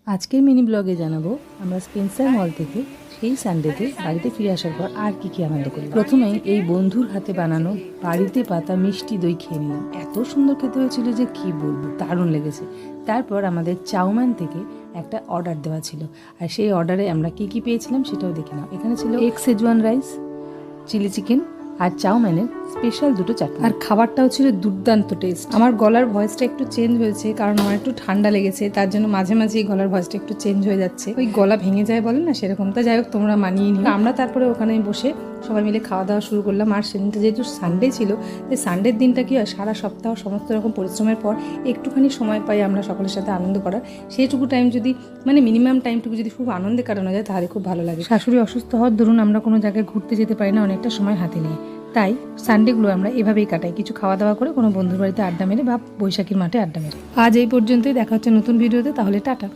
আজকের মিনি ব্লগে জানাবো আমরা স্পেন্সার মল থেকে সেই সানডেতে বাড়িতে ফিরে আসার পর আর কি আনন্দ করি। প্রথমেই এই বন্ধুর হাতে বানানো বাড়িতে পাতা মিষ্টি দই খেয়ে নিলাম। এত সুন্দর খেতে হয়েছিল যে কি বলবো, দারুণ লেগেছে। তারপর আমাদের চাউম্যান থেকে একটা অর্ডার দেওয়া ছিল, আর সেই অর্ডারে আমরা কি পেয়েছিলাম সেটাও দেখে নাও। এখানে ছিল egg schezwan rice, chilli chicken আর চাউম্যানের স্পেশাল দুটো চাটনি। আর খাবারটাও ছিল দুর্দান্ত টেস্ট। আমার গলার ভয়েসটা একটু চেঞ্জ হয়েছে কারণ আমার একটু ঠান্ডা লেগেছে, তার জন্য মাঝে মাঝে এই গলার ভয়েসটা একটু চেঞ্জ হয়ে যাচ্ছে। ওই গলা ভেঙে যায় বলে না, সেরকম। তা যাই হোক, তোমরা মানিয়ে নিও। আমরা তারপরে ওখানে বসে সবাই মিলে খাওয়া দাওয়া শুরু করলাম। আর সেদিনটা যেহেতু সানডে ছিল, তাই সানডের দিনটা কি হয়, সারা সপ্তাহ সমস্ত রকম পরিশ্রমের পর একটুখানি সময় পাই আমরা সকলের সাথে আনন্দ করার। সেইটুকু টাইম যদি মিনিমাম টাইমটুকু যদি খুব আনন্দে কাটানো যায় তাহলে খুব ভালো লাগে। শাশুড়ি অসুস্থ হওয়ার দরুন আমরা কোনো জায়গায় ঘুরতে যেতে পারি না অনেকটা সময় হাতে নিয়ে, তাই সানডেগুলো আমরা এভাবেই কাটাই, কিছু খাওয়া দাওয়া করে কোনো বন্ধুর বাড়িতে আড্ডা মেরে বা বৈশাখীর মাঠে আড্ডা মেরে। আজ এই পর্যন্তই, দেখা হচ্ছে নতুন ভিডিওতে। তাহলে টাটা।